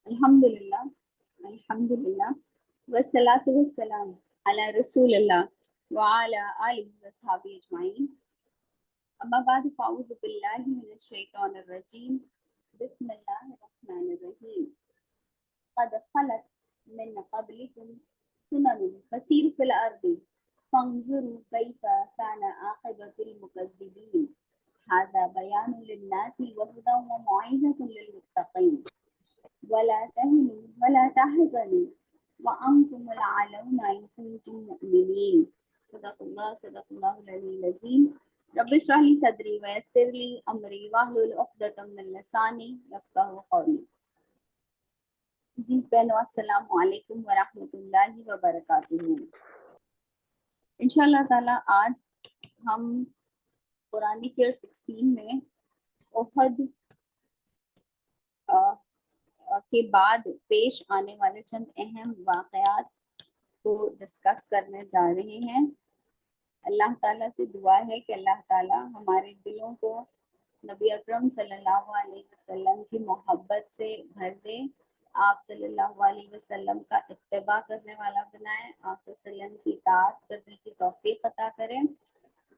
Alhamdulillah, Alhamdulillah, wassalatu wassalam ala Rasulillah wa ala alihi wa sahbihi ajma'in. Amma ba'd, fa'udhu billahi minash shaitanir rajim. Bismillahir rahmanir rahim. قد خلت من قبلكم سنن فسيروا في الأرض فانظروا كيف كان عاقبة المكذبين. هذا بيان للناس وهدى وموعظة للمتقين. ولا تهنوا ولا تحزنوا وأنتم الأعلون إن كنتم مؤمنين. صدق الله العلي العظيم. رب اشرح لي صدري ويسر لي أمري واحلل عقدة من لساني يفقهوا قولي. عزیز بہنوں، السلام علیکم ورحمۃ اللہ وبرکاتہ. انشاءاللہ تعالی آج ہم قرآن کیئر 16 میں احد کے بعد پیش آنے والے چند اہم واقعات کو ڈسکس کرنے جا رہے ہیں. اللہ تعالیٰ سے دعا ہے کہ اللہ تعالیٰ ہمارے دلوں کو نبی اکرم صلی اللہ علیہ وسلم کی محبت سے بھر دے، آپ صلی اللہ علیہ وسلم کا اتباع کرنے والا بنائے، آپ صلی اللہ علیہ وسلم کی اطاعت کرنے کی توفیق عطا کریں،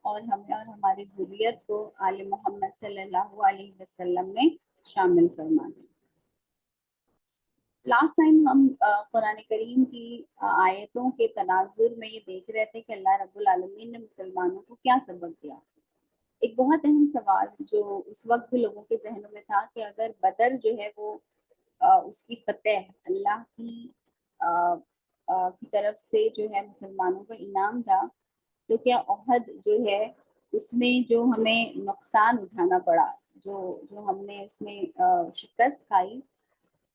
اور ہمیں اور ہماری ذریت کو آل محمد صلی اللہ علیہ وسلم میں شامل فرما دیں. لاسٹ ٹائم ہم قرآن کریم کی آیتوں کے تناظر میں یہ دیکھ رہے تھے کہ اللہ رب العالمین نے مسلمانوں کو کیا سبق دیا. ایک بہت اہم سوال جو اس وقت بھی لوگوں کے ذہنوں میں تھا کہ اگر بدر جو ہے وہ اس کی فتح اللہ کی طرف سے جو ہے مسلمانوں کا انعام تھا، تو کیا احد جو ہے اس میں جو ہمیں نقصان اٹھانا پڑا، جو ہم نے اس میں شکست کھائی،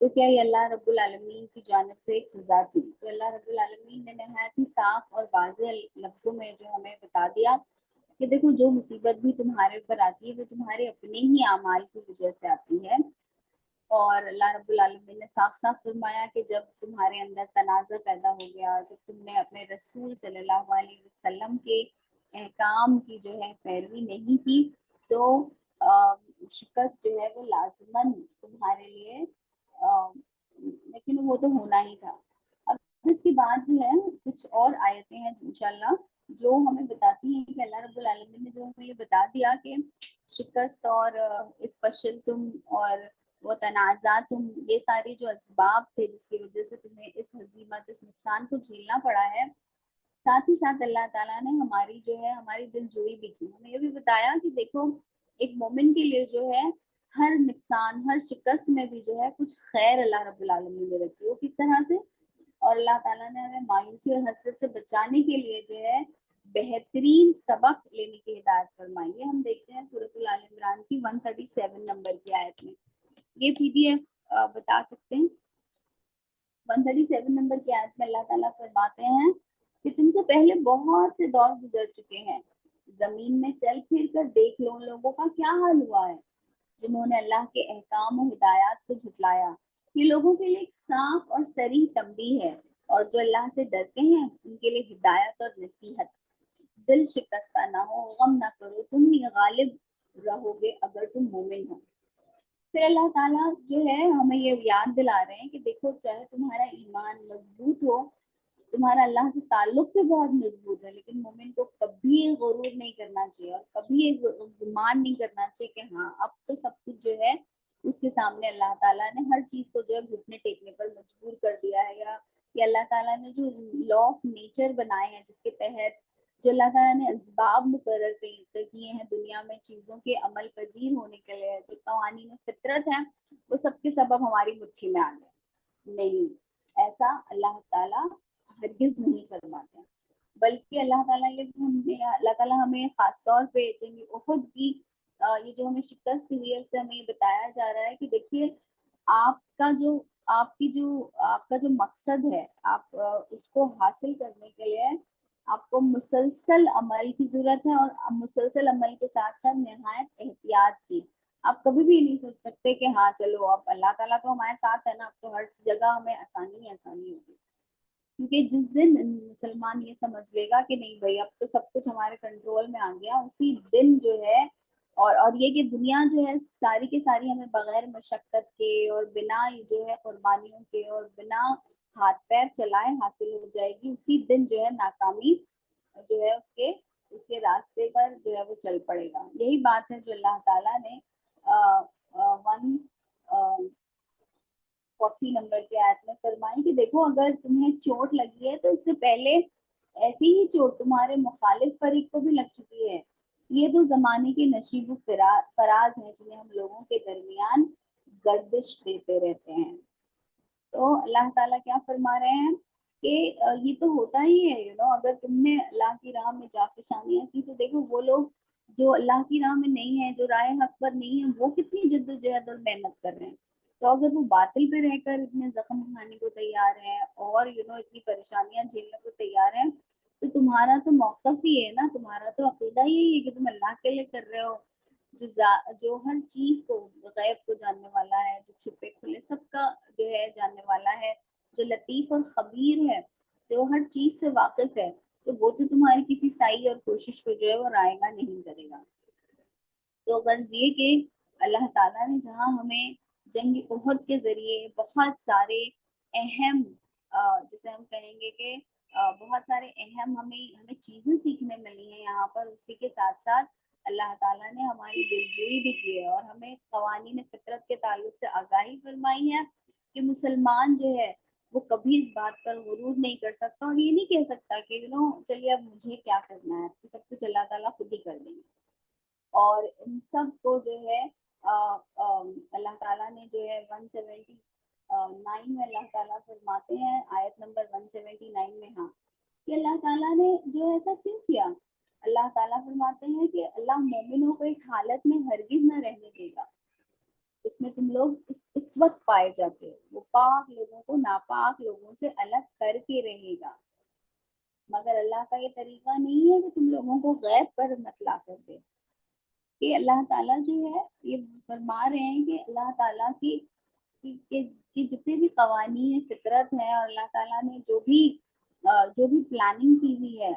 تو کیا یہ اللہ رب العالمین کی جانب سے ایک سزا تھی؟ تو اللہ رب العالمین نے نہایت ہی صاف اور واضح لفظوں میں جو ہمیں بتا دیا کہ دیکھو، جو مصیبت بھی تمہارے اوپر آتی ہے وہ تمہارے اپنے ہی اعمال کی وجہ سے آتی ہے. اور اللہ رب العالمین نے صاف صاف فرمایا کہ جب تمہارے اندر تنازع پیدا ہو گیا، جب تم نے اپنے رسول صلی اللہ علیہ وسلم کے احکام کی جو ہے پیروی نہیں کی، تو شکست جو ہے وہ لازماً تمہارے لیے، لیکن وہ تو ہونا ہی تھا. اب اس کے بعد جو ہے کچھ اور آیتیں ہیں انشاءاللہ جو ہمیں بتاتی ہیں کہ اللہ رب العالمین نے جو ہمیں یہ بتا دیا کہ شکست اور اس فشل تم اور وہ تنازعات، تم یہ ساری جو اسباب تھے جس کی وجہ سے تمہیں اس ہزیمت، اس نقصان کو جھیلنا پڑا ہے، ساتھ ہی ساتھ اللہ تعالیٰ نے ہماری جو ہے ہماری دل جوئی بھی کی. ہمیں یہ بھی بتایا کہ دیکھو، ایک مومن کے لیے جو ہے ہر نقصان، ہر شکست میں بھی جو ہے کچھ خیر اللہ رب العالمین نے رکھی. وہ کس طرح سے؟ اور اللہ تعالیٰ نے ہمیں مایوسی اور حسرت سے بچانے کے لیے جو ہے بہترین سبق لینے کی ہدایت فرمائی ہے. ہم دیکھتے ہیں سورۃ آل عمران کی 137 نمبر کی آیت میں. یہ پی ڈی ایف بتا سکتے ہیں؟ 137 نمبر کی آیت میں اللہ تعالیٰ فرماتے ہیں کہ تم سے پہلے بہت سے دور گزر چکے ہیں، زمین میں چل پھر کر دیکھ لو ان لوگوں کا کیا حال ہوا ہے جنہوں نے اللہ کے احکام و ہدایات کو جھٹلایا. یہ لوگوں کے لیے ایک صاف اور صریح تنبیہ ہے، اور جو اللہ سے ڈرتے ہیں ان کے لیے ہدایت اور نصیحت. دل شکستہ نہ ہو، غم نہ کرو، تم ہی غالب رہو گے اگر تم مومن ہو. پھر اللہ تعالیٰ جو ہے ہمیں یہ یاد دلا رہے ہیں کہ دیکھو، چاہے تمہارا ایمان مضبوط ہو، تمہارا اللہ سے تعلق بھی بہت مضبوط ہے، لیکن مومن کو کبھی غرور نہیں کرنا چاہیے اور کبھی گمان نہیں کرنا چاہیے کہ ہاں اب تو سب کچھ جو ہے اس کے سامنے اللہ تعالیٰ نے ہر چیز کو جو ہے گھٹنے ٹیکنے پر مجبور کر دیا ہے، یا اللہ تعالیٰ نے جو لا آف نیچر بنائے ہیں جس کے تحت جو اللہ تعالیٰ نے اسباب مقرر کیے ہیں دنیا میں چیزوں کے عمل پذیر ہونے کے لیے، جو قوانین فطرت ہیں، وہ سب کے سبب ہماری مٹھی میں آ گئے. نہیں، ایسا اللہ تعالیٰ ہرگز نہیں فرماتے ہیں، بلکہ اللہ تعالیٰ ہمیں خاص طور پہ جنگ احد کی یہ جو ہمیں شکست ہوئی ہے اس سے ہمیں یہ بتایا جا رہا ہے کہ دیکھیے، آپ کا جو مقصد ہے، آپ اس کو حاصل کرنے کے لیے آپ کو مسلسل عمل کی ضرورت ہے، اور مسلسل عمل کے ساتھ ساتھ نہایت احتیاط کی. آپ کبھی بھی نہیں سوچ سکتے کہ ہاں چلو اب اللہ تعالیٰ تو ہمارے ساتھ ہے نا، اب تو ہر جگہ ہمیں آسانی ہوگی. کیونکہ جس دن مسلمان یہ سمجھ لے گا کہ نہیں بھائی اب تو سب کچھ ہمارے کنٹرول میں آ گیا، اسی دن جو ہے اور یہ کہ دنیا جو ہے ساری کی ساری ہمیں بغیر مشقت کے اور بنا جو ہے قربانیوں کے اور بنا ہاتھ پیر چلائے حاصل ہو جائے گی. اسی دن جو ہے ناکامی جو ہے اس کے راستے پر جو ہے وہ چل پڑے گا. یہی بات ہے جو اللہ تعالیٰ نے 140 نمبر کی آیت میں فرمائی کہ دیکھو اگر تمہیں چوٹ لگی ہے تو اس سے پہلے ایسی ہی چوٹ تمہارے مخالف فریق کو بھی لگ چکی ہے. یہ تو زمانے کے نشیب و فراز ہیں جنہیں ہم لوگوں کے درمیان گردش دیتے رہتے ہیں. تو اللہ تعالیٰ کیا فرما رہے ہیں کہ یہ تو ہوتا ہی ہے اگر تم نے اللہ کی راہ میں جافشانیاں کی تو دیکھو وہ لوگ جو اللہ کی راہ میں نہیں ہے، جو رائے حق پر نہیں ہے، وہ کتنی جد و جہد اور محنت کر رہے ہیں. تو اگر وہ باطل پہ رہ کر اتنے زخم اٹھانے کو تیار ہیں اور اتنی پریشانیاں جھیلنے کو تیار ہیں، تو تمہارا تو موقف ہی ہے نا، تمہارا تو عقیدہ ہی ہے کہ تم اللہ کے لیے کر رہے ہو، جو ہر چیز کو غیب کو جاننے والا ہے، جو چھپے کھلے سب کا جو ہے جاننے والا ہے، جو لطیف اور خبیر ہے، جو ہر چیز سے واقف ہے. تو وہ تو تمہاری کسی سعی اور کوشش کو جو ہے وہ رائے گا نہیں کرے گا. تو غرض یہ کہ اللہ تعالیٰ نے جہاں ہمیں جنگ احد کے ذریعے بہت سارے اہم جسے ہم کہیں گے کہ بہت سارے اہم ہمیں چیزیں سیکھنے ملی ہیں یہاں پر، اسی کے ساتھ ساتھ اللہ تعالیٰ نے ہماری دلجوئی بھی کی ہے اور ہمیں قوانین فطرت کے تعلق سے آگاہی فرمائی ہے کہ مسلمان جو ہے وہ کبھی اس بات پر غرور نہیں کر سکتا اور یہ نہیں کہہ سکتا کہ چلیے اب مجھے کیا کرنا ہے، تو سب کچھ اللہ تعالیٰ خود ہی کر دیں گے. اور ان سب کو جو ہے اللہ تعالیٰ نے جو ہے 179 میں اللہ تعالیٰ فرماتے ہیں آیت نمبر 179 میں، ہاں، کہ اللہ تعالیٰ نے جو ایسا کیوں کیا. اللہ تعالیٰ فرماتے ہیں کہ اللہ مومنوں کو اس حالت میں ہرگز نہ رہنے دے گا جس میں تم لوگ اس وقت پائے جاتے ہو. وہ پاک لوگوں کو ناپاک لوگوں سے الگ کر کے رہے گا، مگر اللہ کا یہ طریقہ نہیں ہے کہ تم لوگوں کو غیب پر مطلع کر دے. کہ اللہ تعالیٰ جو ہے یہ فرما رہے ہیں کہ اللہ تعالیٰ کی جتنے بھی قوانین فطرت ہیں اور اللہ تعالیٰ نے جو بھی پلاننگ کی ہوئی ہے،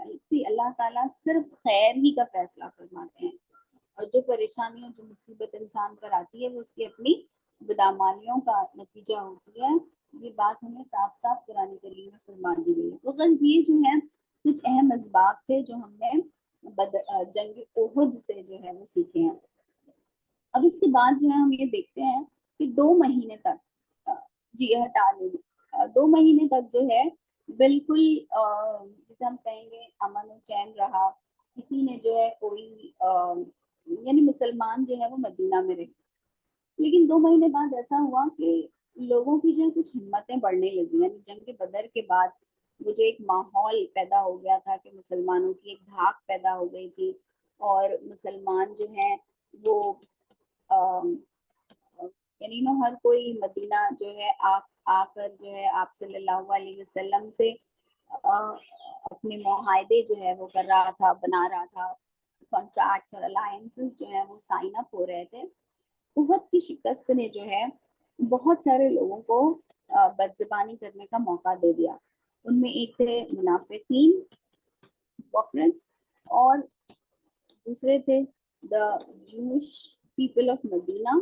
اللہ تعالیٰ صرف خیر ہی کا فیصلہ فرماتے ہیں اور جو پریشانیوں جو مصیبت انسان پر آتی ہے وہ اس کی اپنی بدعمالیوں کا نتیجہ ہوتی ہے. یہ بات ہمیں صاف صاف قرآن کریم میں فرما دی گئی ہے. تو غرض یہ جو ہے کچھ اہم اسباب تھے جو ہم نے جنگ احد سے جو ہے وہ سیکھے ہیں. اب اس کے بعد جو ہے ہم یہ دیکھتے ہیں کہ 2 مہینے تک جی ہٹا لیں 2 مہینے تک جو ہے بالکل جسے ہم کہیں گے امن و چین رہا. کسی نے جو ہے کوئی یعنی مسلمان جو ہے وہ مدینہ میں رہے. لیکن 2 مہینے بعد ایسا ہوا کہ لوگوں کی جو ہے کچھ ہمتیں بڑھنے لگی. یعنی جنگ بدر کے بعد وہ جو ایک ماحول پیدا ہو گیا تھا کہ مسلمانوں کی ایک دھاک پیدا ہو گئی تھی اور مسلمان جو ہیں وہ یعنی ہر کوئی مدینہ جو ہے آ کر جو ہے آپ صلی اللہ علیہ وسلم سے اپنے معاہدے جو ہے وہ کر رہا تھا، بنا رہا تھا. کانٹریکٹس اور الائنسز جو ہیں وہ سائن اپ ہو رہے تھے. احد کی شکست نے جو ہے بہت سارے لوگوں کو بدزبانی کرنے کا موقع دے دیا. ان میں ایک تھے منافقین hypocrites اور دوسرے تھے دا جوش پیپل آف مدینہ.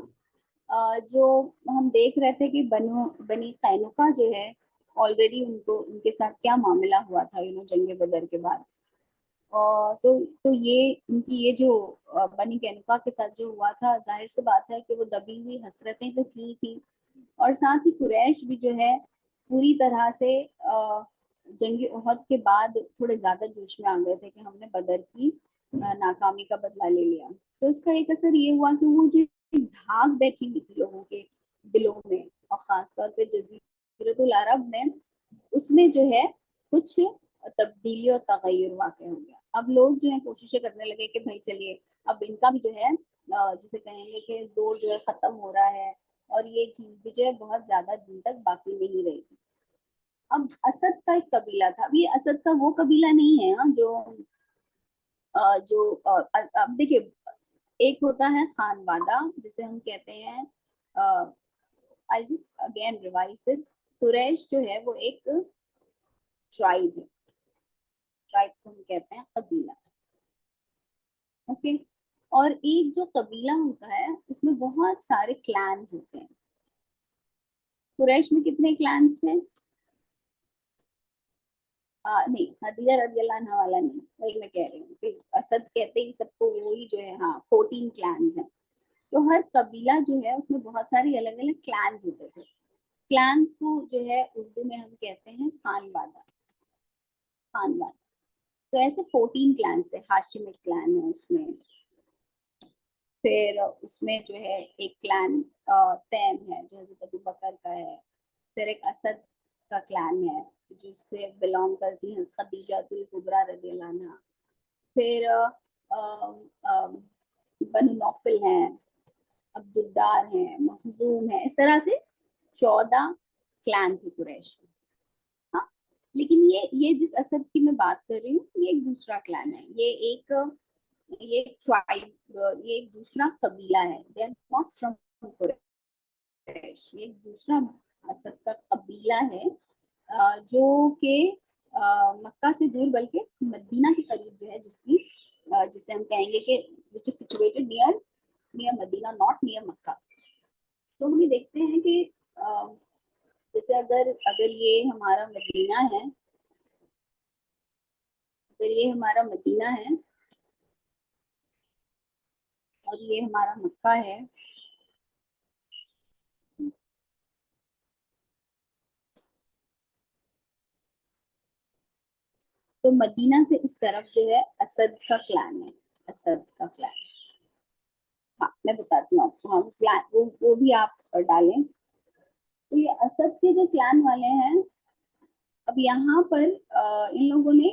جو ہم دیکھ رہے تھے کہ بنی قینقاع جو ہے آلریڈی ان کے ساتھ کیا معاملہ ہوا تھا جنگ بدر کے بعد. تو یہ ان کی یہ جو بنی قینقاع کے ساتھ جو ہوا تھا، ظاہر سی بات ہے کہ وہ دبی ہوئی حسرتیں تو تھی اور ساتھ ہی قریش بھی جو ہے پوری طرح سے جنگ احد کے بعد تھوڑے زیادہ جوش میں آ گئے تھے کہ ہم نے بدر کی ناکامی کا بدلہ لے لیا. تو اس کا ایک اثر یہ ہوا کہ وہ جو دھاگ بیٹھی ہوئی تھی لوگوں کے دلوں میں اور خاص طور پہ جزیرۃ العرب میں، اس میں جو ہے کچھ تبدیلی اور تغیر واقع ہو گیا. اب لوگ جو ہے کوششیں کرنے لگے کہ بھائی چلیے اب ان کا بھی جو ہے جسے کہیں گے کہ دور جو ہے ختم ہو رہا ہے اور یہ چیز بھی جو ہے بہت زیادہ دن تک باقی نہیں رہی. اب اسد کا ایک قبیلہ تھا. اب یہ اسد کا وہ قبیلہ نہیں ہے جو اب دیکھیے ایک ہوتا ہے خانوادہ جسے ہم کہتے ہیں I'll just again revise this. قریش جو ہے وہ ایک ٹرائب ہے. ٹرائب کو ہم کہتے ہیں قبیلہ. اوکے. اور ایک جو قبیلہ ہوتا ہے اس میں بہت سارے کلانز ہوتے ہیں. قریش میں کتنے کلانز تھے؟ نہیں، خدیجہ رضی اللہ عنہ والا نہیں، وہی میں کہہ رہی ہوں کہ اسد کہتے ہی سب کو وہی جو ہے، ہاں 14 کلانز ہیں. تو ہر قبیلہ جو ہے اس میں بہت ساری الگ الگ کلانز ہوتے تھے. کلانز کو جو ہے اردو میں ہم کہتے ہیں خانوادہ. خانوادہ. تو ایسے 14 کلانز تھے. ہاشمی کلان ہے اس میں. پھر اس میں جو ہے ایک کلان تیم ہے جو حضرت ابو بکر کا ہے. پھر ایک اسد کا کلان ہے جس سے بلونگ کرتی ہیں خدیجہ الکبریٰ رضی اللہ عنہا. پھر بنو نوفل ہیں، عبدالدار ہیں، مخزوم ہیں. اس طرح سے 14 کلان تھی قریش میں. ہاں، لیکن یہ جس اسد کی میں بات کر رہی ہوں یہ ایک دوسرا کلان ہے. یہ ٹرائب، یہ ایک دوسرا قبیلہ ہے. they are not from قریش. یہ ایک دوسرا اسد کا قبیلہ ہے جو کہ مکہ سے دور بلکہ مدینہ کے قریب جو ہے، جسے ہم کہیں گے کہ which is situated near Medina not near مکہ. تو ہم یہ دیکھتے ہیں کہ جیسے اگر یہ ہمارا مدینہ ہے، اور یہ ہمارا مکہ ہے، تو مدینہ سے اس طرف جو ہے اسد کا کلان ہے. اسد کا کلان. ہاں میں بتاتی ہوں آپ کو. ہم کلان وہ بھی آپ ڈالیں. تو یہ اسد کے جو کلان والے ہیں، اب یہاں پر ان لوگوں نے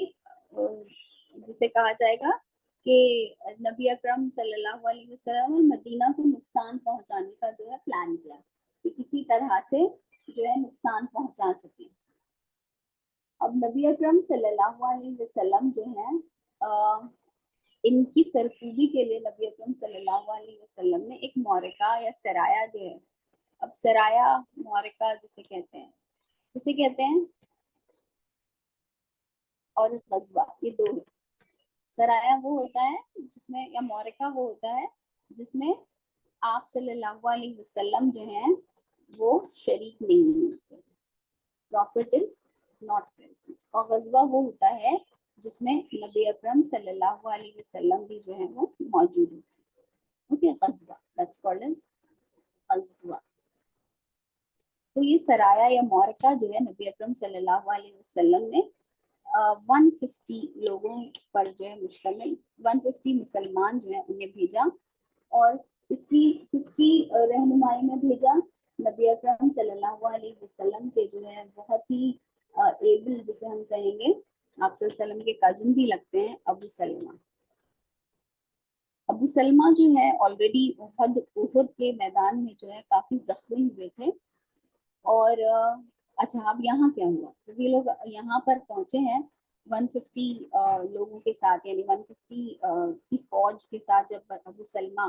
جسے کہا جائے گا کہ نبی اکرم صلی اللہ علیہ وسلم اور مدینہ کو نقصان پہنچانے کا جو ہے پلان کیا کہ کسی طرح سے جو ہے نقصان پہنچا سکیں. اب نبی اکرم صلی اللہ علیہ وسلم جو ہے ان کی سرکوبی کے لیے نبی اکرم صلی اللہ علیہ وسلم نے ایک معرکہ یا سرایا جو ہے، اب سرایا معرکہ جسے کہتے ہیں اور غزوہ، یہ دو ہے. سرایا وہ ہوتا ہے جس میں، یا معرکہ وہ ہوتا ہے جس میں آپ صلی اللہ علیہ وسلم جو ہیں وہ شریک نہیں ہوتے. Profit is not present. اور غزوہ وہ ہوتا ہے جس میں نبی اکرم صلی اللہ علیہ وسلم بھی جو ہے وہ موجود ہوتے ہیں. اوکے، غزوہ دیٹس کالڈ ایز غزوہ. تو یہ سرایا یا معرکہ جو ہے نبی اکرم صلی اللہ علیہ وسلم نے 150 لوگوں پر جو ہے مشتمل 150 مسلمان جو ہیں انہیں بھیجا، اور اس کی رہنمائی میں بھیجا نبی اکرم صلی اللہ علیہ وسلم کے جو ہے بہت ہی ایبل، جسے ہم کہیں گے آپ صلی اللہ علیہ وسلم کے کزن بھی لگتے ہیں، ابو سلمہ. ابو سلمہ جو ہے آلریڈی احد کے میدان میں جو ہے کافی زخمی ہوئے تھے. اور اچھا، اب یہاں کیا ہوا جب یہ لوگ یہاں پر پہنچے ہیں 150 لوگوں کے ساتھ، یعنی 150 کی فوج کے ساتھ جب ابو سلمہ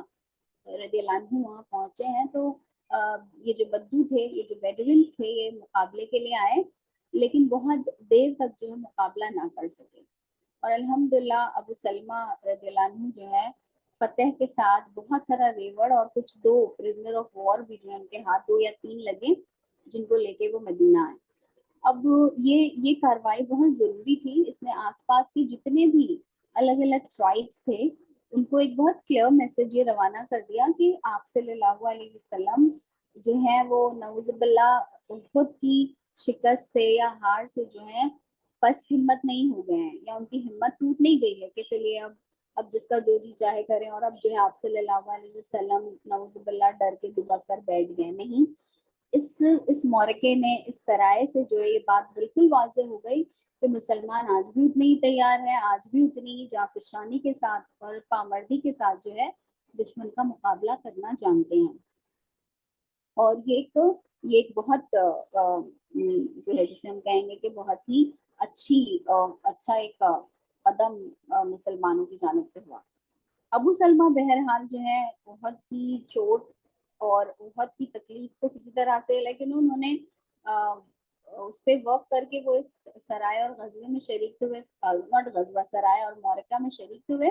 رضی اللہ عنہ وہاں پہنچے ہیں، تو یہ جو بدو تھے، یہ جو بیڈوینز تھے، یہ مقابلے کے لیے آئے لیکن بہت دیر تک جو ہے مقابلہ نہ کر سکے. اور الحمدللہ ابو سلمہ رضی اللہ عنہ جو ہے فتح کے ساتھ بہت سارا ریوڑ اور کچھ 2 پرزنر آف وار بھی جو ہے ان کے ہاتھ 2 یا 3 لگے، جن کو لے کے وہ مدینہ آئے. اب یہ کاروائی بہت ضروری تھی. اس نے آس پاس کے جتنے بھی الگ الگ ٹرائبس تھے ان کو ایک بہت کلیئر میسج یہ روانہ کر دیا کہ آپ صلی اللہ علیہ وسلم جو ہے وہ نعوذ باللہ خود کی شکست سے یا ہار سے جو ہے پست ہمت نہیں ہو گئے ہیں، یا ان کی ہمت ٹوٹ نہیں گئی ہے کہ چلیے اب جس کا جو جی چاہے کریں، اور اب جو ہے آپ صلی اللہ علیہ وسلم نعوذ باللہ ڈر کے دبک کر بیٹھ گئے. نہیں، اس معرکے نے، اس سرائے سے جو ہے یہ بات بالکل واضح ہو گئی کہ مسلمان آج بھی اتنے ہی تیار ہیں، آج بھی اتنی ہی جانفشانی کے ساتھ اور پامردی کے ساتھ جو ہے دشمن کا مقابلہ کرنا جانتے ہیں. اور یہ ایک بہت جو ہے جسے ہم کہیں گے کہ بہت ہی اچھا ایک قدم مسلمانوں کی جانب سے ہوا. ابو سلمہ بہرحال جو ہے بہت ہی چوٹ اور بہت ہی تکلیف کو کسی طرح سے، لیکن انہوں نے اس پہ ورک کر کے وہ اس سرائے اور غزوے میں شریک ہوئے، ناٹ غزوہ، سرائے اور معرکہ میں شریک ہوئے.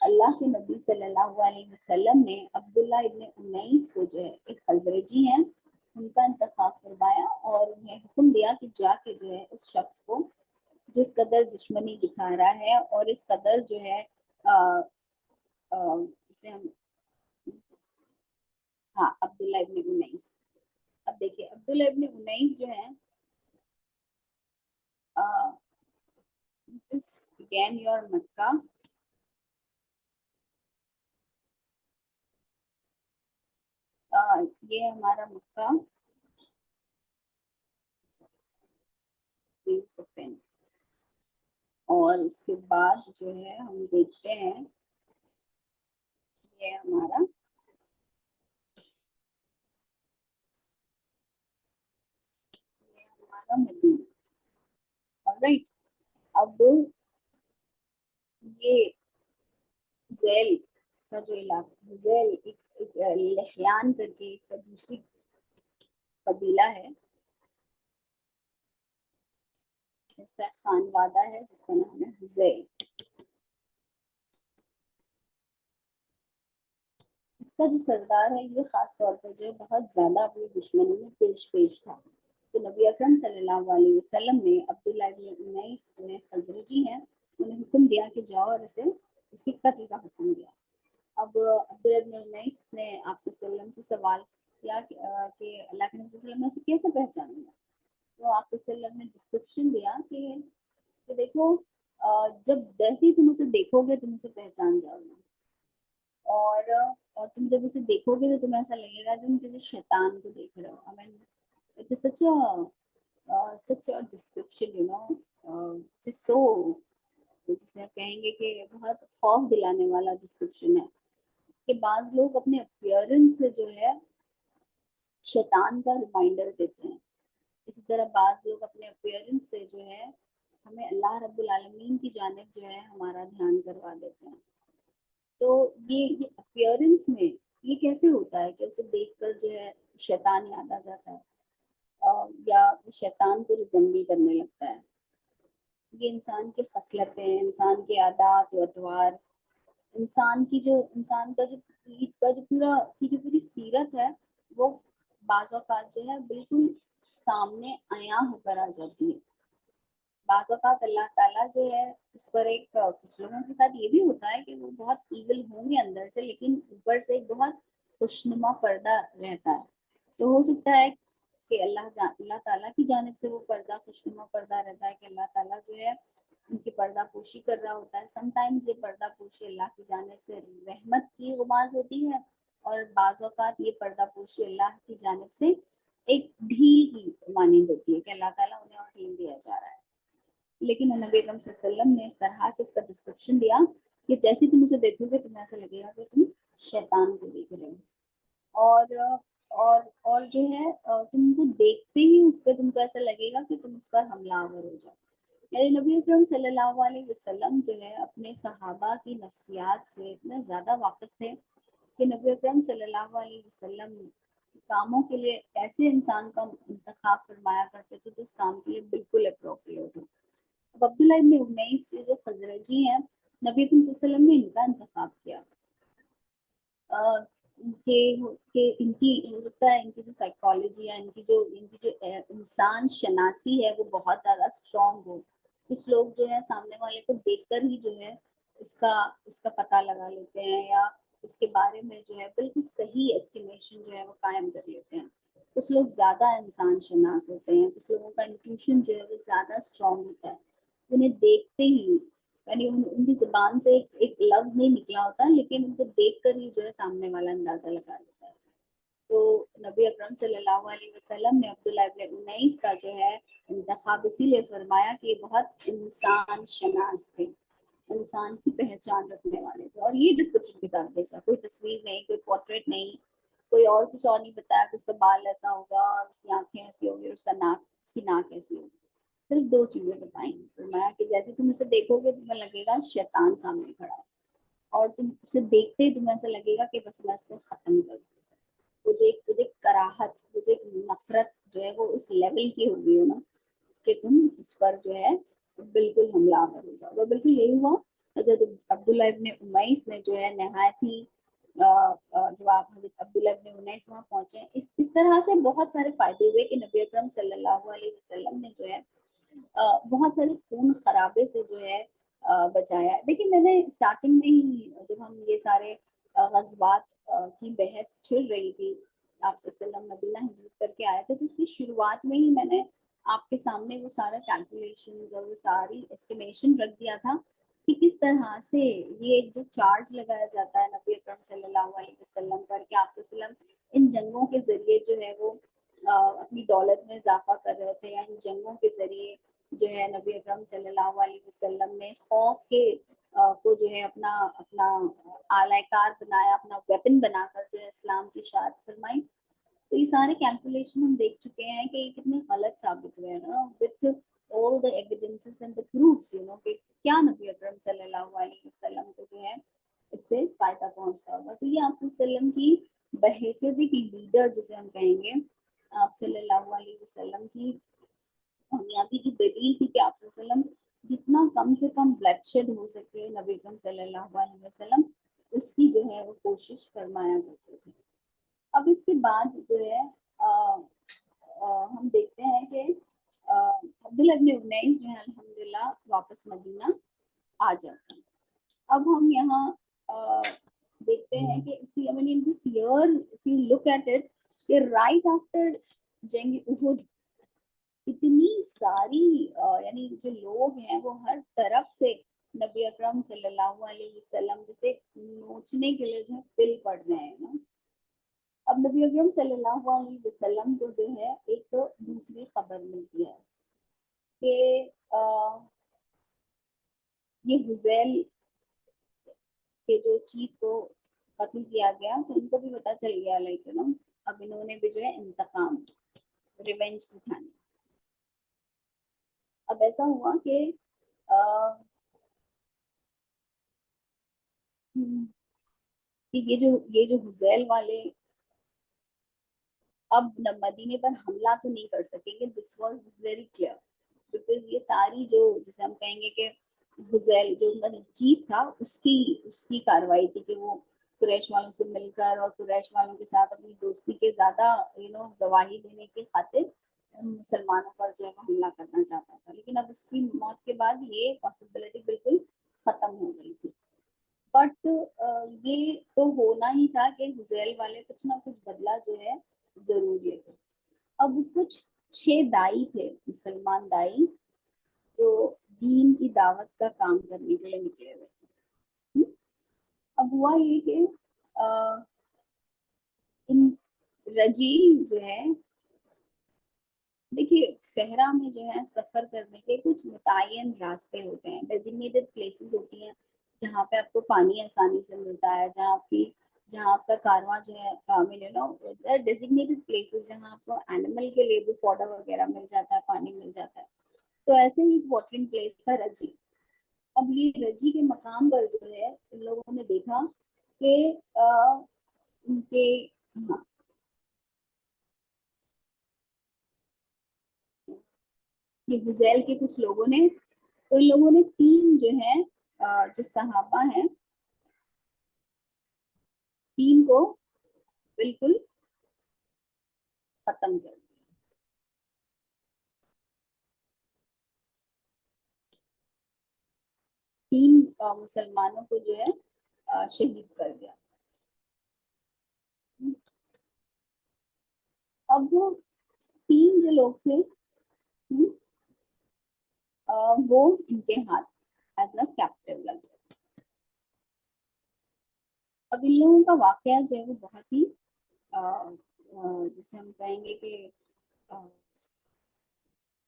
اللہ کے نبی صلی اللہ علیہ وسلم نے عبداللہ ابن انیس کو جو ہے ایک خزرجی ہیں ان کا انتخاب فرمایا اور انہیں حکم دیا کہ جا کے جو ہے اس شخص کو جو اس قدر دشمنی دکھا رہا ہے اور اس قدر جو ہے اسے ہم ہاں عبداللہ ابن انیس. اب دیکھیے عبداللہ ابن انیس جو ہے this is again your مکہ. یہ ہمارا مکہ اور اس کے بعد جو ہے ہم دیکھتے ہیں یہ ہمارا مدینہ. رائٹ. اب یہ زیل کا جو علاقہ زیل ایک لحیان کر کے ایک دوسری قبیلہ ہے اس کا خانوادہ ہے جس کا نام ہے حزیل. اس کا جو سردار ہے یہ خاص طور پر جو ہے بہت زیادہ اپنی دشمنی میں پیش تھا. تو نبی اکرم صلی اللہ علیہ وسلم نے عبداللہ ابن انیس جو خزرجی ہیں انہیں حکم دیا کہ جاؤ اور اسے اس کی قتل کا حکم دیا. اب عبداللہ ابن انیس نے آپ صلی اللہ علیہ وسلم سے سوال کیا کہ اللہ کے نبی صلی اللہ علیہ وسلم نے اسے کیسے پہچانوں گا. تو آپ صلی اللہ علیہ وسلم نے ڈسکرپشن دیا کہ دیکھو جب جیسے ہی تم اسے دیکھو گے تم اسے پہچان جاؤ گے اور تم جب اسے دیکھو گے تو تمہیں ایسا لگے گا تم کسی شیطان کو دیکھ رہے ہو. I mean, it is such a description, you know, which is so جسے کہیں گے کہ بہت خوف دلانے والا ڈسکرپشن ہے کہ بعض لوگ اپنے اپیئرنس سے جو ہے شیطان کا ریمائنڈر دیتے ہیں. اسی طرح بعض لوگ اپنے اپیئرنس سے جو ہے ہمیں اللہ رب العالمین کی جانب جو ہے ہمارا دھیان کروا دیتے ہیں. تو یہ اپیئرنس میں یہ کیسے ہوتا ہے کہ اسے دیکھ کر جو ہے شیطان یاد آ جاتا ہے یا شیطان کو ریزمبل کرنے لگتا ہے. یہ انسان کی خصلتیں انسان کے عادات و اطوار انسان کا جو پوری سیرت ہے وہ بعض اوقات جو ہے بالکل سامنے عیاں ہو کر آ جاتی ہے. بعض اوقات اللہ تعالیٰ جو ہے اس پر ایک کچھ لوگوں کے ساتھ یہ بھی ہوتا ہے کہ وہ بہت ایول ہوں گے اندر سے لیکن اوپر سے ایک بہت خوشنما پردہ رہتا ہے. تو ہو سکتا ہے کہ اللہ تعالیٰ کی جانب سے وہ پردہ خوشنما پردہ رہتا ہے کہ اللہ تعالیٰ جو ہے ان کی پردہ پوشی کر رہا ہوتا ہے. سم ٹائمز یہ پردہ پوشی اللہ کی جانب سے رحمت کی غماز ہوتی ہے اور بعض اوقات یہ پردہ پوشی اللہ کی جانب سے ایک ڈھیل کی مانند ہوتی ہے کہ اللہ تعالیٰ انہیں اور ڈھیل دیا جا رہا ہے. لیکن نبی اکرم صلی اللہ علیہ وسلم نے اس طرح سے اس کا ڈسکرپشن دیا کہ جیسے تم اسے دیکھو گے تمہیں ایسا لگے گا کہ تم شیطان کو دیکھ رہے ہو اور جو ہے تم کو دیکھتے ہی اس پہ تم کو ایسا لگے گا کہ تم اس پر حملہ آور ہو جاؤ. یعنی نبی اکرم صلی اللہ علیہ وسلم جو ہے اپنے صحابہ کی نفسیات سے اتنے زیادہ واقف تھے کہ نبی اکرم صلی اللہ علیہ وسلم کاموں کے لیے ایسے انسان کا انتخاب فرمایا کرتے تھے جو اس کام کے لیے بالکل اپروپریٹ ہو. اب عبداللہ ابن انیس جو خزرجی ہیں نبی اکرم صلی اللہ علیہ وسلم نے ان کا انتخاب کیا کہ ان کی ہو سکتا ہے ان کی جو سائیکالوجی ہے ان کی جو انسان شناسی ہے وہ بہت زیادہ اسٹرانگ ہو. کچھ لوگ جو ہے سامنے والے کو دیکھ کر ہی جو ہے اس کا پتہ لگا لیتے ہیں یا اس کے بارے میں جو ہے بالکل صحیح ایسٹیمیشن جو ہے وہ قائم کر لیتے ہیں. کچھ لوگ زیادہ انسان شناس ہوتے ہیں. کچھ لوگوں کا انٹیوشن جو ہے وہ زیادہ اسٹرانگ ہوتا ہے. انہیں دیکھتے ہی یعنی ان کی زبان سے ایک لفظ نہیں نکلا ہوتا لیکن ان کو دیکھ کر ہی جو ہے سامنے والا اندازہ لگا لیتا ہے. تو نبی اکرم صلی اللہ علیہ وسلم نے عبداللہ ابن انیس کا جو ہے انتخاب اسی لیے فرمایا کہ یہ بہت انسان شناس تھے انسان کی پہچان رکھنے والے تھے. اور یہ ڈسکرپشن کے ساتھ بھیجا کوئی تصویر نہیں کوئی پورٹریٹ نہیں کوئی اور کچھ اور نہیں بتایا کہ اس کا بال ایسا ہوگا اور اس کی آنکھیں ایسی ہوگی اور اس کی ناک ایسی ہوگی. صرف 2 چیزیں بتائیں. فرمایا کہ جیسے تم اسے دیکھو گے تمہیں لگے گا شیطان سامنے کھڑا ہے اور تم اسے دیکھتے ہی تمہیں ایسا لگے گا کہ بس میں اس کو ختم کر دوں. مجھے کراہت مجھے نفرت جو ہے وہ اس لیول کی ہوگی ہو نا کہ تم اس پر جو ہے بالکل حملہ آور ہو جاؤ. اور بالکل یہی ہوا. حضرت عبداللہ ابن امیس نے جو ہے نہایت ہی جب آپ حضرت عبداللہ ابن انیس وہاں پہنچے، اس طرح سے بہت سارے فائدے ہوئے کہ نبی اکرم صلی اللہ علیہ وسلم نے جو ہے بہت سارے خون خرابے سے جو ہے بچایا. دیکھیں میں نے اسٹارٹنگ میں ہی جب ہم یہ سارے غزوات کی بحث چھڑ رہی تھی، آپ صلی اللہ علیہ وسلم مدینہ ہجرت کر کے آئے تھے، تو اس کی شروعات میں ہی میں نے آپ کے سامنے وہ سارا کیلکولیشن اور وہ ساری اسٹیمیشن رکھ دیا تھا کہ کس طرح سے یہ جو چارج لگایا جاتا ہے نبی اکرم صلی اللہ علیہ وسلم پر کہ آپ صلی اللہ علیہ وسلم ان جنگوں کے ذریعے جو ہے وہ اپنی دولت میں اضافہ کر رہے تھے، یا ان جنگوں کے ذریعے جو ہے نبی اکرم صلی اللہ علیہ وسلم نے خوف کے کو جو ہے اپنا اپنا اعلی کار بنایا، اپنا ویپن بنا کر جو ہے اسلام کی اشاعت فرمائی. تو یہ سارے کیلکولیشن ہم دیکھ چکے ہیں کہ یہ کتنے غلط ثابت ہوئے ہیں with all the evidences and the proofs کہ کیا نبی اکرم صلی اللہ علیہ وسلم کو جو ہے اس سے فائدہ پہنچتا ہوگا. تو یہ آپ صلی اللہ علیہ وسلم کی بحیثیت کی لیڈر جسے ہم کہیں گے، آپ صلی اللہ علیہ وسلم کی کامیابی کی دلیل تھی کہ آپ صلی اللہ علیہ وسلم جتنا کم سے کم بلڈ شیڈ ہو سکے نبی اکرم صلی اللہ علیہ وسلم اس کی جو ہے وہ کوشش فرمایا کرتے تھے. اب اس کے بعد جو ہے ہم دیکھتے ہیں کہ عبداللہ ابن انیس جو ہے الحمدللہ واپس مدینہ آ جاتا ہے. اب ہم یہاں دیکھتے ہیں کہ I mean in this year if you look at it کہ right after جنگ احد اتنی ساری یعنی جو لوگ ہیں وہ ہر طرف سے نبی اکرم صلی اللہ علیہ وسلم جسے نوچنے کے لیے جو ہے پل پڑ رہے ہیں نا. اب نبی اکرم صلی اللہ علیہ وسلم کو جو ہے ایک تو دوسری خبر ملتی ہے کہ یہ حذیل کے جو چیف کو قتل کیا گیا، تو ان کو بھی پتا چل گیا لیکن اب انہوں نے بھی جو ہے انتقام ریونج اٹھانے. اب ایسا ہوا کہ یہ جو حذیل والے اب مدینے پر حملہ تو نہیں کر سکیں گے. This was very clear because یہ ساری جو جسے ہم کہیں گے کہ حذیل جو ان کا چیف تھا اس کی کاروائی تھی کہ وہ قریش والوں سے مل کر اور قریش والوں کے ساتھ اپنی دوستی کے زیادہ گواہی دینے کی خاطر مسلمانوں پر جو ہے حملہ کرنا چاہتا تھا. لیکن اب اس کی موت کے بعد یہ پاسبلٹی بالکل ختم ہو گئی تھی. بٹ یہ تو ہونا ہی تھا کہ حذیل والے کچھ نہ کچھ بدلہ جو ہے ضرور لیتے. اب کچھ 6 دائی تھے، مسلمان دائی، جو دین کی دعوت کا کام کرنے کے لیے نکلے ہوئے تھے. اب ہوا یہ کہ ان رجی جو ہے دیکھیے صحرا میں جو ہے سفر کرنے کے کچھ متعین راستے ہوتے ہیں، ڈیزگنیٹڈ پلیسز ہوتی ہیں جہاں پہ آپ کو پانی آسانی سے ملتا ہے، جہاں آپ کا کارواں جو ہے ڈیزگنیٹڈ پلیسز جہاں آپ کو اینیمل کے لیے بھی فوڈا وغیرہ مل جاتا ہے، پانی مل جاتا ہے. تو ایسے ہی واٹرنگ پلیس تھا رجی. اب یہ رجی کے مقام پر جو ہے ان لوگوں نے دیکھا کہ ان کے یہ حذیل کے کچھ لوگوں نے، تو ان لوگوں نے 3 جو ہے جو صحابہ ہیں 3 کو بالکل ختم کر دیا. تین مسلمانوں کو جو ہے شہید کر دیا. اب وہ 3 جو لوگ تھے وہ ان کے ہاتھ ایز اے کیپٹیو لگ گئے. اب ان لوگوں کا واقعہ جو ہے وہ بہت ہی جسے ہم کہیں گے کہ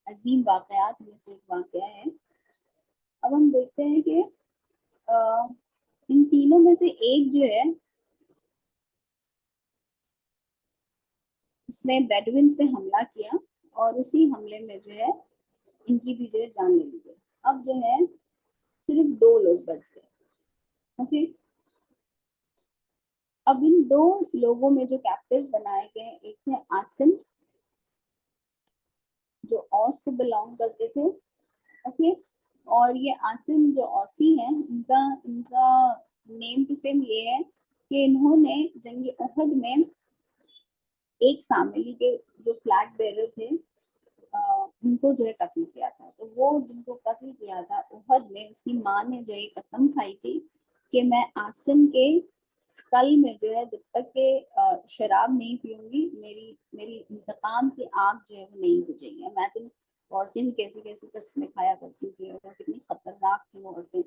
عظیم واقعات میں سے ایک واقعہ ہے. اب ہم دیکھتے ہیں کہ ان تینوں میں سے ایک جو ہے اس نے بیڈوینز پہ حملہ کیا اور اسی حملے میں جو ہے ان کی بھی جو ہے جان لے لی. اب جو ہے صرف 2 لوگ بچ گئے. اوکے، اب ان 2 لوگوں میں جو کیپٹیو بنائے گئے، ایک تھے عاصم جو اوس کو بلانگ کرتے تھے، اوکے، اور یہ عاصم جو اوسی ہیں، ان کا نیم ٹو فیم یہ ہے کہ انہوں نے جنگ احد میں ایک فیملی کے جو فلیگ بیرر تھے ان کو جو ہے قتل کیا تھا. تو وہ جن کو قتل کیا تھا احد میں، اس کی ماں نے جو ہے قسم کھائی تھی کہ میں عاصم کے اسکل میں جو ہے جب تک کہ شراب نہیں پیوں گی، میری انتقام کی آگ جو ہے وہ نہیں بجھے گی. امیجن عورتیں بھی کیسی کیسی قسمیں کھایا کرتی تھی اور کتنی خطرناک تھی وہ عورتیں.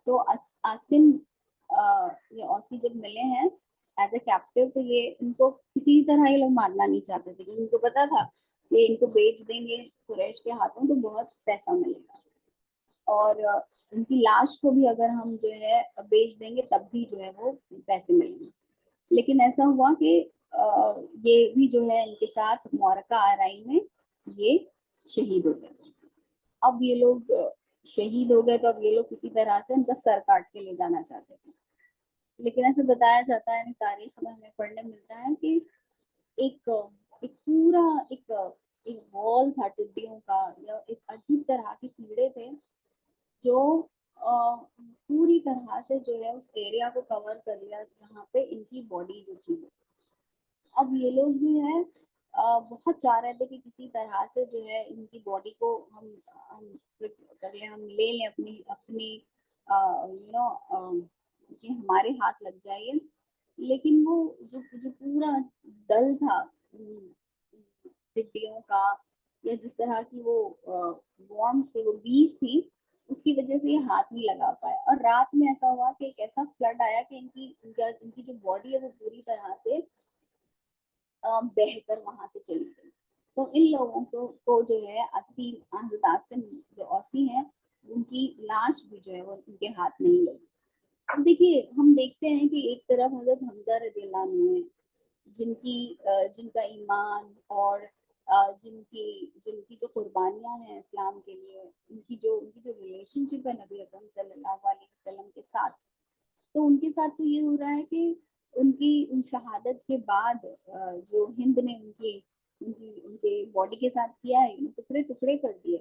تو عاصم یہ اوسی جب ملے ہیں ایز اے کیپٹیو، تو یہ ان کو کسی طرح یہ لوگ مارنا نہیں چاہتے تھے، کیونکہ ان کو پتا تھا کہ ان کو بیچ دیں گے قریش کے ہاتھوں تو بہت پیسہ ملے گا، اور ان کی لاش کو بھی اگر ہم جو ہے بیچ دیں گے تب بھی جو ہے وہ پیسے ملیں گے. لیکن ایسا ہوا کہ یہ بھی جو ہے ان کے ساتھ معرکہ آرائی میں یہ شہید ہو گئے. اب یہ لوگ شہید ہو گئے تو اب یہ لوگ کسی طرح سے ان کا سر کاٹ کے لے جانا چاہتے تھے. لیکن ایسے بتایا جاتا ہے، تاریخ میں ہمیں پڑھنے ملتا ہے کہ ایک ایک پورا ایک وال تھا ٹڈیوں کا، یا ایک عجیب طرح کے کیڑے تھے جو پوری طرح سے جو ہے اس ایریا کو کور کر لیا جہاں پہ ان کی باڈی جو تھی. اب یہ لوگ جو ہے بہت چاہ رہے تھے کہ کسی طرح سے جو ہے ان کی باڈی کو ہم کر لیں، ہم لے لیں اپنی اپنی یو نو کہ ہمارے ہاتھ لگ جائے. لیکن وہ جو پورا دل تھا ٹڈیوں کا، یا جس طرح کی وہ وارمز تھے، وہ بیس تھی، اس کی وجہ سے یہ ہاتھ نہیں لگا پائے. اور رات میں ایسا ہوا کہ ایک ایسا فلڈ آیا کہ ان کی جو باڈی ہے وہ پوری طرح سے بہہ کر وہاں سے چلی گئی. تو ان لوگوں کو جو ہے حضرت عاصم جو اوسی ہیں، ان کی لاش بھی جو ہے وہ ان کے ہاتھ نہیں لگی. اب دیکھیے ہم دیکھتے ہیں کہ ایک طرف حضرت حمزہ رضی اللہ عنہ ہیں، جن کا ایمان اور جن کی جو قربانیاں ہیں اسلام کے لیے، ان کی جو ریلیشن شپ ہے نبی اکرم صلی اللہ علیہ وسلم کے ساتھ. تو ان کے ساتھ تو یہ ہو رہا ہے کہ ان شہادت کے بعد جو ہند نے ان کے باڈی کے ساتھ کیا ہے، ٹکڑے ٹکڑے کر دیے،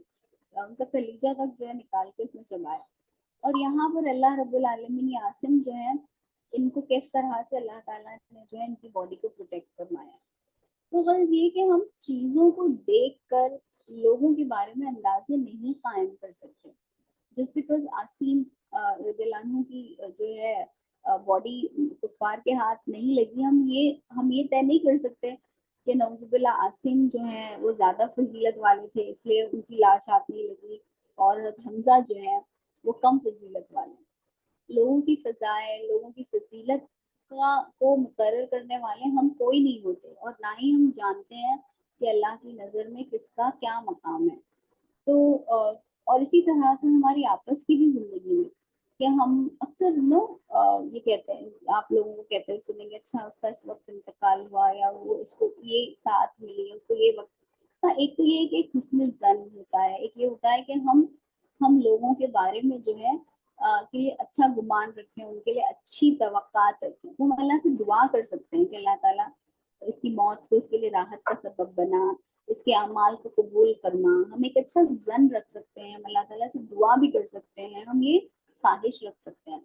ان کا کلیجہ تک جو ہے نکال کے اس میں چبایا. اور یہاں پر اللہ رب العالمین عاصم جو ہے، ان کو کس طرح سے اللہ تعالیٰ نے جو ہے ان کی باڈی کو پروٹیکٹ فرمایا. تو غرض یہ کہ ہم چیزوں کو دیکھ کر لوگوں کے بارے میں اندازے نہیں قائم کر سکتے. جسٹ بیکاز عاصم رضی اللہ عنہ کی جو ہے باڈی کفار کے ہاتھ نہیں لگی، ہم یہ طے نہیں کر سکتے کہ نعوذ باللہ عاصم جو ہیں وہ زیادہ فضیلت والے تھے اس لیے ان کی لاش ہاتھ نہیں لگی، اور حمزہ جو ہے وہ کم فضیلت والے. لوگوں کی فضائل، لوگوں کی فضیلت کو مقرر کرنے والے ہم کوئی نہیں ہوتے، اور نہ ہی ہم جانتے ہیں کہ اللہ کی نظر میں کس کا کیا مقام ہے. تو اور اسی طرح سے ہماری آپس کی بھی زندگی میں کہ ہم اکثر یہ کہتے ہیں، آپ لوگوں کو کہتے ہیں سنیں گے، اچھا اس کا اس وقت انتقال ہوا، یا وہ اس کو یہ ساتھ ملی، اس کو یہ وقت. ہاں، ایک تو یہ کہ ایک حسن زن ہوتا ہے، ایک یہ ہوتا ہے کہ ہم لوگوں کے بارے میں جو ہے کے لیے اچھا گمان رکھیں، ان کے لیے اچھی توقعات رکھیں. تو ہم اللہ سے دعا کر سکتے ہیں کہ اللہ تعالیٰ اس کی موت کو اس کے لیے راحت کا سبب بنا، اس کے اعمال کو قبول فرما. ہم ایک اچھا ظن رکھ سکتے ہیں، ہم اللہ تعالیٰ سے دعا بھی کر سکتے ہیں، ہم یہ خواہش رکھ سکتے ہیں.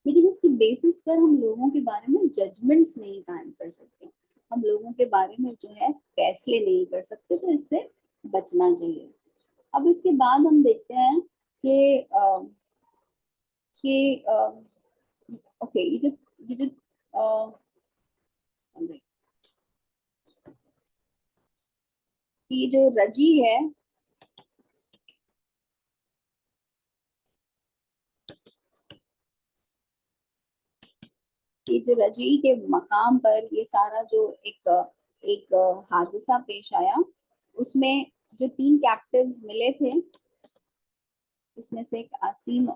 لیکن اس کی بیسس پر ہم لوگوں کے بارے میں ججمنٹس نہیں قائم کر سکتے، ہم لوگوں کے بارے میں جو ہے فیصلے نہیں کر سکتے. تو اس سے بچنا چاہیے. اب اس کے بعد ہم دیکھتے ہیں کہ اوکے یہ جو رجی ہے، یہ جو رجی کے مقام پر یہ سارا جو ایک حادثہ پیش آیا، اس میں جو 3 کیپٹیوز ملے تھے، اس میں سے ایک عاصم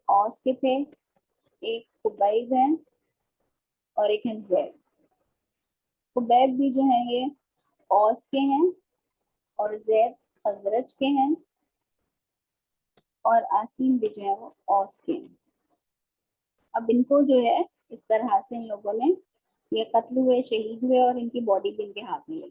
اوس کے تھے، ایک خبیب ہے، اور ایک ہے زید. خبیب بھی جو ہیں یہ اوس کے ہیں، اور زید خزرج کے ہیں، اور عاصم بھی جو ہے وہ اوس کے ہیں. اب ان کو جو ہے اس طرح سے ان لوگوں نے یہ قتل ہوئے، شہید ہوئے، اور ان کی باڈی بھی ان کے ہاتھ میں لگی.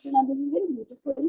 So now this is very beautiful।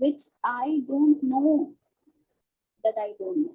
which I don't know that I don't know।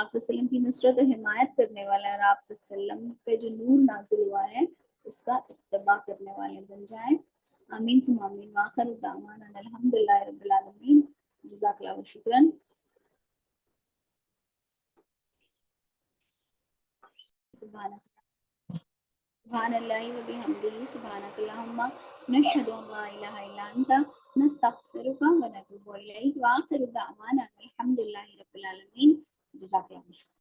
آپ صلی اللہ علیہ وسلم کی نصرت و حمایت کرنے والے اور آپ صلی اللہ علیہ وسلم پہ جو نور نازل ہوا ہے اس کا اتباع کرنے والے بن جائیں. آمین ثم آمین. وآخر دعوانا ان الحمدللہ رب العالمین. جزاک اللہ شکرا. سبحان اللہ و بحمدہ سبحانک اللہم نشہد ان لا الہ الا انت نستغفرک و نتوب الیک. وآخر دعوانا الحمدللہ رب العالمین. جزاک اللہ شکرا.